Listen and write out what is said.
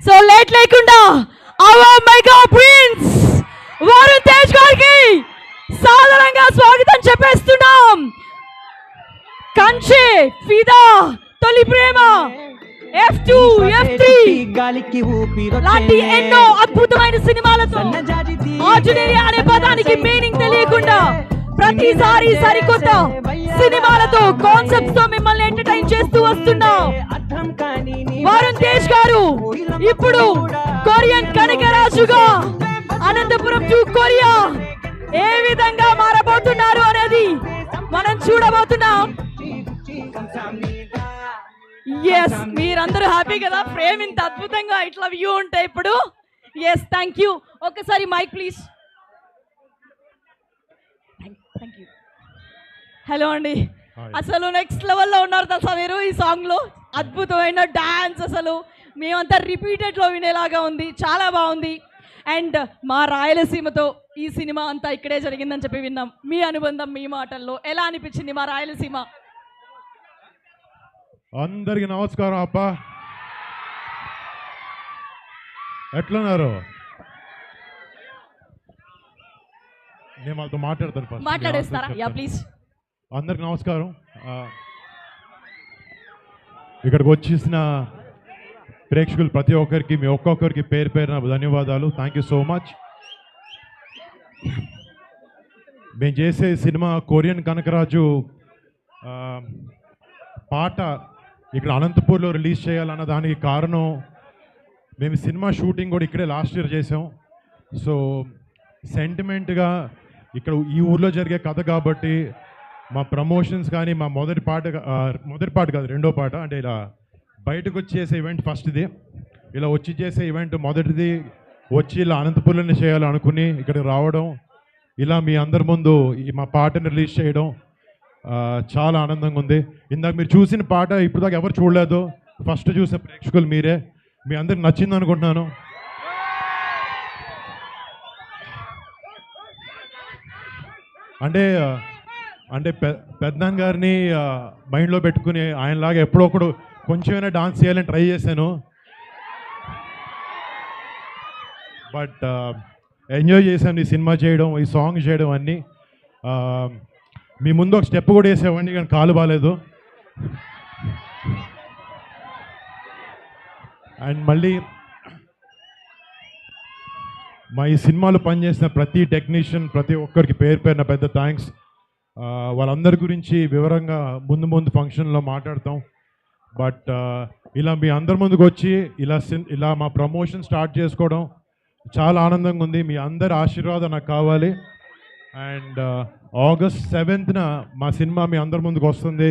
So late లేకుండా our mega prince Varun Tej గారికి సాధారణంగా స్వాగతం చెప్పేస్తున్నాం. కంచె, ఫిదా, తొలి ప్రేమ, F2, F3 లాంటి ఎన్నో అద్భుతమైన సినిమాలతో ఆర్డినరీ అనే పదానికి మీనింగ్ తెలియకుండా ప్రతిసారి సరికొత్త సినిమాలతో కాన్సెప్ట్స్ తో మిమ్మల్ని ఎంటర్టైన్ చేస్తూ వస్తున్నాం. వరుణ్ తేజ్ గారు ఇప్పుడు కొరియన్ కనకరాజుగా అనంతపురం టు కొరియా ఏ విధంగా మారబోతున్నారు అనేది మనం చూడబోతున్నాం. ఎస్, మీరందరూ హ్యాపీ కదా? ఫ్రేమ్ ఇంత అద్భుతంగా ఇట్లా వ్యూ ఉంటాయి ఇప్పుడు. Yes, thank you. ఒక్కసారి mic please. Thank you. Hello అండి, అసలు నెక్స్ట్ లెవెల్లో ఉన్నారు తెలుసా మీరు ఈ సాంగ్లో. అద్భుతమైన డాన్స్, అసలు మేమంతా రిపీటెడ్లో వినేలాగా ఉంది, చాలా బాగుంది. అండ్ మా రాయలసీమతో ఈ సినిమా అంతా ఇక్కడే జరిగిందని చెప్పి విన్నాం. మీ అనుబంధం, మీ మాటల్లో ఎలా అనిపించింది మా రాయలసీమ? అందరికి నమస్కారం అప్ప, ఎట్లున్నారు? నేను వాళ్ళతో మాట్లాడతాను. మాట్లాడేస్తారా? Yeah please. అందరికి నమస్కారం. ఇక్కడికి వచ్చేసిన ప్రేక్షకులు ప్రతి ఒక్కరికి, మీ ఒక్కొక్కరికి పేరు పేరున ధన్యవాదాలు. Thank you so much. మేము చేసే సినిమా కొరియన్ కనకరాజు పాట ఇక్కడ అనంతపూర్లో రిలీజ్ చేయాలన్న దానికి కారణం, మేము సినిమా షూటింగ్ కూడా ఇక్కడే లాస్ట్ ఇయర్ చేసాం. సో సెంటిమెంట్గా ఇక్కడ ఈ ఊర్లో జరిగే కథ కాబట్టి మా ప్రమోషన్స్ కానీ మా మొదటి పాట కాదు, రెండో పాట, అంటే ఇలా బయటకు వచ్చి చేసే ఈవెంట్ ఫస్ట్ది, ఇలా వచ్చి చేసే ఈవెంట్ మొదటిది వచ్చి ఇలా అనంతపూర్లోనే చేయాలనుకుని ఇక్కడికి రావడం, ఇలా మీ అందరి ముందు ఈ మా పాటను రిలీజ్ చేయడం చాలా ఆనందంగా ఉంది. ఇందాక మీరు చూసిన పాట ఇప్పుడు దాకా ఎవరు చూడలేదు, ఫస్ట్ చూసే ప్రేక్షకులు మీరే. మీ అందరికి నచ్చింది అనుకుంటున్నాను. అంటే పెద్దనాన్న గారిని మైండ్లో పెట్టుకుని ఆయనలాగా ఎప్పుడొకడు కొంచెమైనా డాన్స్ చేయాలని ట్రై చేశాను. బట్ ఎంజాయ్ చేశాను ఈ సినిమా చేయడం, ఈ సాంగ్ చేయడం అన్నీ. మీ ముందు ఒక స్టెప్ కూడా వేసేవాడిని కానీ కాలు బాగాలేదు. అండ్ మళ్ళీ మా ఈ సినిమాలో పనిచేసిన ప్రతి టెక్నీషియన్, ప్రతి ఒక్కరికి పేరు పేరున పెద్ద థ్యాంక్స్. వాళ్ళందరి గురించి వివరంగా ముందు ఫంక్షన్లో మాట్లాడతాం. బట్ ఇలా మీ అందరి ముందుకు వచ్చి ఇలా మా ప్రమోషన్ స్టార్ట్ చేసుకోవడం చాలా ఆనందంగా ఉంది. మీ అందరి ఆశీర్వాదం నాకు కావాలి. అండ్ August 7th మా సినిమా మీ అందరి ముందుకు వస్తుంది.